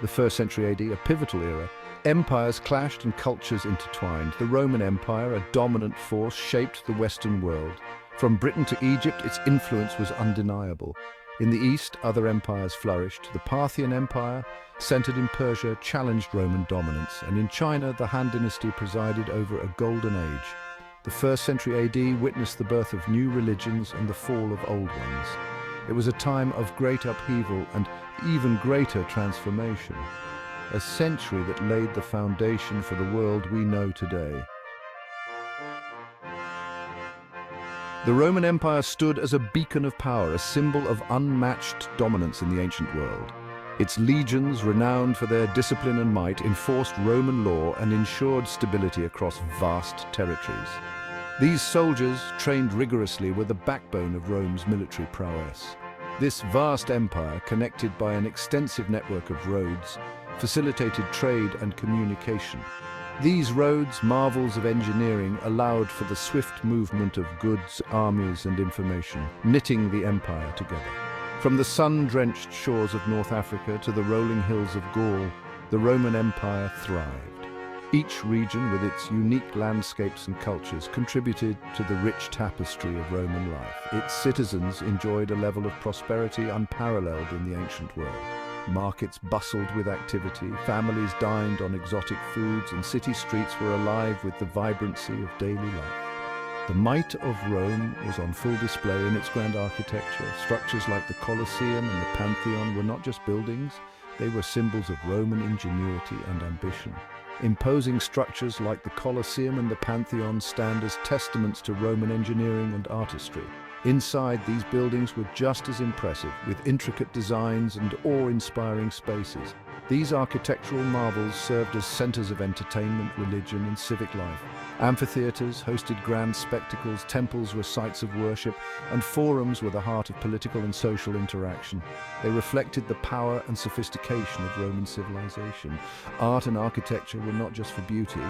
The 1st century AD, a pivotal era. Empires clashed and cultures intertwined. The Roman Empire, a dominant force, shaped the Western world. From Britain to Egypt, its influence was undeniable. In the East, other empires flourished. The Parthian Empire, centered in Persia, challenged Roman dominance, and in China, the Han Dynasty presided over a golden age. The 1st century AD witnessed the birth of new religions and the fall of old ones. It was a time of great upheaval and even greater transformation, a century that laid the foundation for the world we know today. The Roman Empire stood as a beacon of power, a symbol of unmatched dominance in the ancient world. Its legions, renowned for their discipline and might, enforced Roman law and ensured stability across vast territories. These soldiers, trained rigorously, were the backbone of Rome's military prowess. This vast empire, connected by an extensive network of roads, facilitated trade and communication. These roads, marvels of engineering, allowed for the swift movement of goods, armies, and information, knitting the empire together. From the sun-drenched shores of North Africa to the rolling hills of Gaul, the Roman Empire thrived. Each region, with its unique landscapes and cultures, contributed to the rich tapestry of Roman life. Its citizens enjoyed a level of prosperity unparalleled in the ancient world. Markets bustled with activity, families dined on exotic foods, and city streets were alive with the vibrancy of daily life. The might of Rome was on full display in its grand architecture. Structures like the Colosseum and the Pantheon were not just buildings, they were symbols of Roman ingenuity and ambition. Imposing structures like the Colosseum and the Pantheon stand as testaments to Roman engineering and artistry. Inside, these buildings were just as impressive, with intricate designs and awe-inspiring spaces. These architectural marvels served as centers of entertainment, religion, and civic life. Amphitheaters hosted grand spectacles, temples were sites of worship, and forums were the heart of political and social interaction. They reflected the power and sophistication of Roman civilization. Art and architecture were not just for beauty.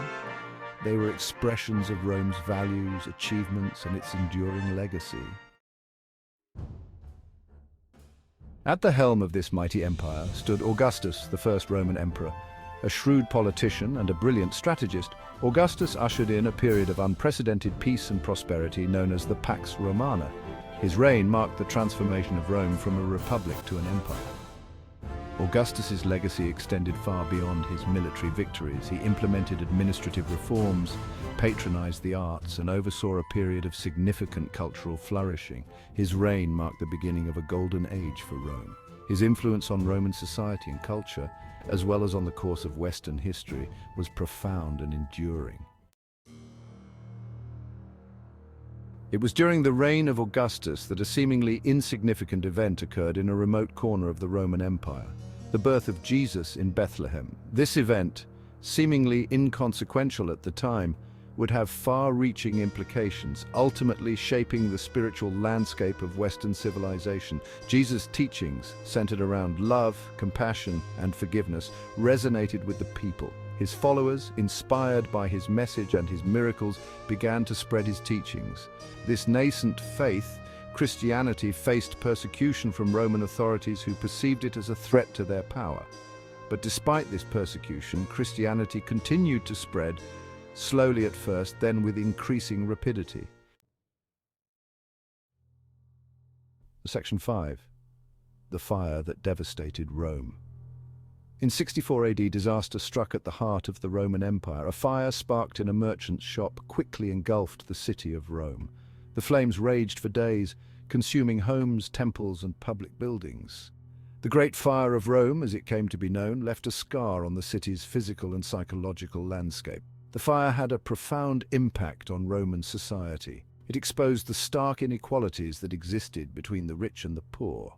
They were expressions of Rome's values, achievements, and its enduring legacy. At the helm of this mighty empire stood Augustus, the first Roman emperor. A shrewd politician and a brilliant strategist, Augustus ushered in a period of unprecedented peace and prosperity known as the Pax Romana. His reign marked the transformation of Rome from a republic to an empire. Augustus's legacy extended far beyond his military victories. He implemented administrative reforms, patronized the arts, and oversaw a period of significant cultural flourishing. His reign marked the beginning of a golden age for Rome. His influence on Roman society and culture, as well as on the course of Western history, was profound and enduring. It was during the reign of Augustus that a seemingly insignificant event occurred in a remote corner of the Roman Empire: the birth of Jesus in Bethlehem. This event, seemingly inconsequential at the time, would have far-reaching implications, ultimately shaping the spiritual landscape of Western civilization. Jesus' teachings, centered around love, compassion, and forgiveness, resonated with the people. His followers, inspired by his message and his miracles, began to spread his teachings. This nascent faith, Christianity, faced persecution from Roman authorities who perceived it as a threat to their power. But despite this persecution, Christianity continued to spread, slowly at first, then with increasing rapidity. Section 5. The fire that devastated Rome. In 64 AD, disaster struck at the heart of the Roman Empire. A fire sparked in a merchant's shop quickly engulfed the city of Rome. The flames raged for days, consuming homes, temples, and public buildings. The Great Fire of Rome, as it came to be known, left a scar on the city's physical and psychological landscape. The fire had a profound impact on Roman society. It exposed the stark inequalities that existed between the rich and the poor.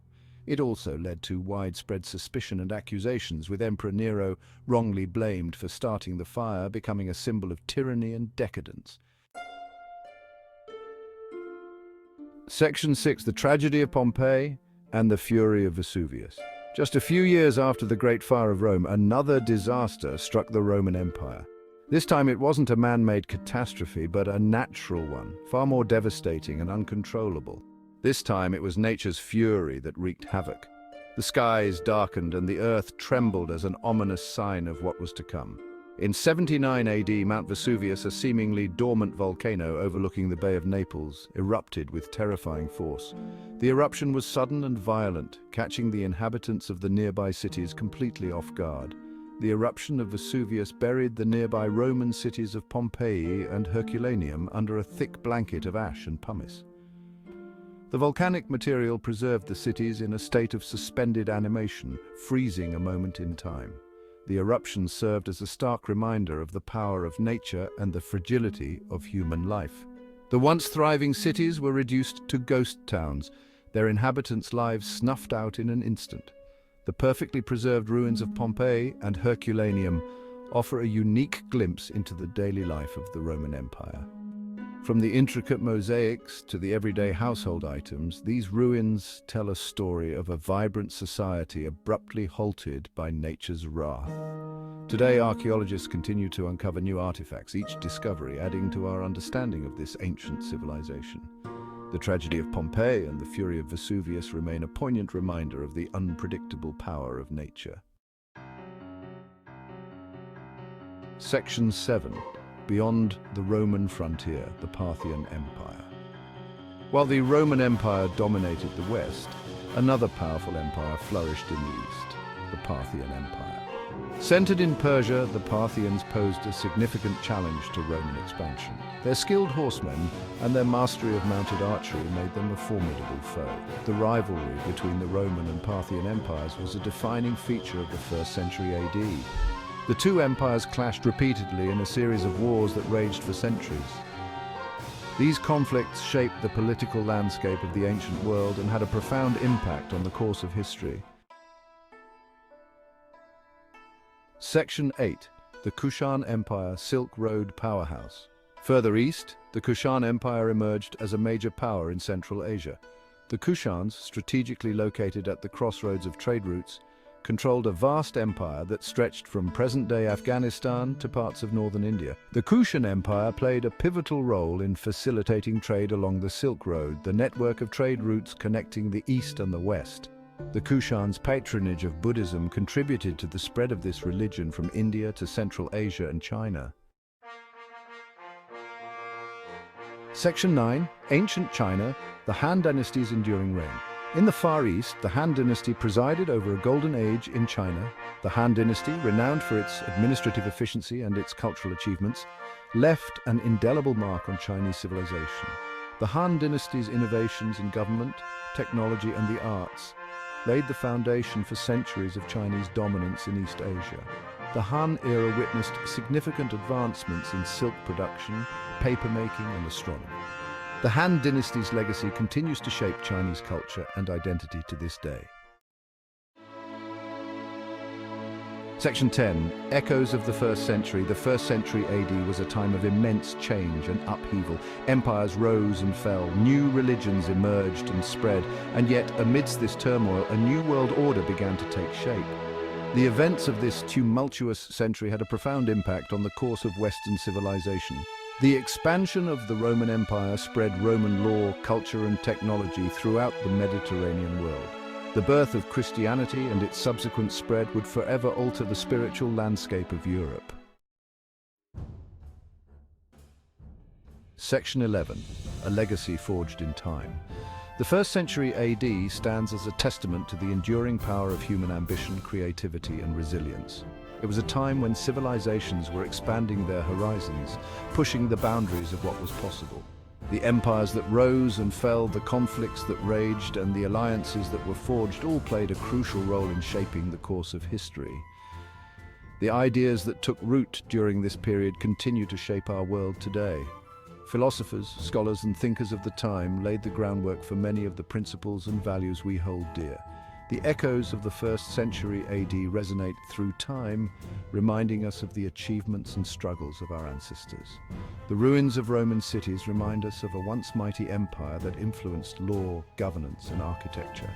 It also led to widespread suspicion and accusations, with Emperor Nero wrongly blamed for starting the fire, becoming a symbol of tyranny and decadence. Section 6. The tragedy of Pompeii and the fury of Vesuvius. Just a few years after the Great Fire of Rome, another disaster struck the Roman Empire. This time it wasn't a man-made catastrophe, but a natural one, far more devastating and uncontrollable. This time it was nature's fury that wreaked havoc. The skies darkened and the earth trembled as an ominous sign of what was to come. In 79 AD, Mount Vesuvius, a seemingly dormant volcano overlooking the Bay of Naples, erupted with terrifying force. The eruption was sudden and violent, catching the inhabitants of the nearby cities completely off guard. The eruption of Vesuvius buried the nearby Roman cities of Pompeii and Herculaneum under a thick blanket of ash and pumice. The volcanic material preserved the cities in a state of suspended animation, freezing a moment in time. The eruption served as a stark reminder of the power of nature and the fragility of human life. The once thriving cities were reduced to ghost towns, their inhabitants' lives snuffed out in an instant. The perfectly preserved ruins of Pompeii and Herculaneum offer a unique glimpse into the daily life of the Roman Empire. From the intricate mosaics to the everyday household items, these ruins tell a story of a vibrant society abruptly halted by nature's wrath. Today, archaeologists continue to uncover new artifacts, each discovery adding to our understanding of this ancient civilization. The tragedy of Pompeii and the fury of Vesuvius remain a poignant reminder of the unpredictable power of nature. Section 7. Beyond the Roman frontier, the Parthian Empire. While the Roman Empire dominated the West, another powerful empire flourished in the East, the Parthian Empire. Centered in Persia, the Parthians posed a significant challenge to Roman expansion. Their skilled horsemen and their mastery of mounted archery made them a formidable foe. The rivalry between the Roman and Parthian empires was a defining feature of the 1st century AD. The two empires clashed repeatedly in a series of wars that raged for centuries. These conflicts shaped the political landscape of the ancient world and had a profound impact on the course of history. Section 8. The Kushan Empire Silk Road Powerhouse. Further east, the Kushan Empire emerged as a major power in Central Asia. The Kushans, strategically located at the crossroads of trade routes, controlled a vast empire that stretched from present-day Afghanistan to parts of northern India. The Kushan Empire played a pivotal role in facilitating trade along the Silk Road, the network of trade routes connecting the East and the West. The Kushans' patronage of Buddhism contributed to the spread of this religion from India to Central Asia and China. Section 9. Ancient China, the Han Dynasty's enduring reign. In the Far East, the Han Dynasty presided over a golden age in China. The Han Dynasty, renowned for its administrative efficiency and its cultural achievements, left an indelible mark on Chinese civilization. The Han Dynasty's innovations in government, technology, and the arts laid the foundation for centuries of Chinese dominance in East Asia. The Han era witnessed significant advancements in silk production, papermaking, and astronomy. The Han Dynasty's legacy continues to shape Chinese culture and identity to this day. Section 10. Echoes of the 1st century. The 1st century AD was a time of immense change and upheaval. Empires rose and fell, new religions emerged and spread, and yet amidst this turmoil, a new world order began to take shape. The events of this tumultuous century had a profound impact on the course of Western civilization. The expansion of the Roman Empire spread Roman law, culture, and technology throughout the Mediterranean world. The birth of Christianity and its subsequent spread would forever alter the spiritual landscape of Europe. Section 11. A legacy forged in time. The 1st century AD stands as a testament to the enduring power of human ambition, creativity, and resilience. It was a time when civilizations were expanding their horizons, pushing the boundaries of what was possible. The empires that rose and fell, the conflicts that raged, and the alliances that were forged all played a crucial role in shaping the course of history. The ideas that took root during this period continue to shape our world today. Philosophers, scholars, and thinkers of the time laid the groundwork for many of the principles and values we hold dear. The echoes of the 1st century AD resonate through time, reminding us of the achievements and struggles of our ancestors. The ruins of Roman cities remind us of a once mighty empire that influenced law, governance, and architecture.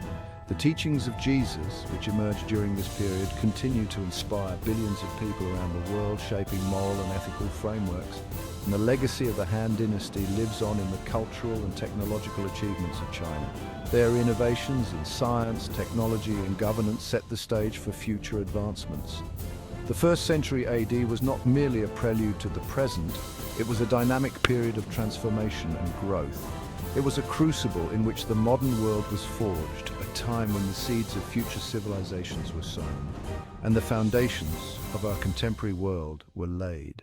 The teachings of Jesus, which emerged during this period, continue to inspire billions of people around the world, shaping moral and ethical frameworks. And the legacy of the Han Dynasty lives on in the cultural and technological achievements of China. Their innovations in science, technology, and governance set the stage for future advancements. The 1st century AD was not merely a prelude to the present, it was a dynamic period of transformation and growth. It was a crucible in which the modern world was forged, a time when the seeds of future civilizations were sown, and the foundations of our contemporary world were laid.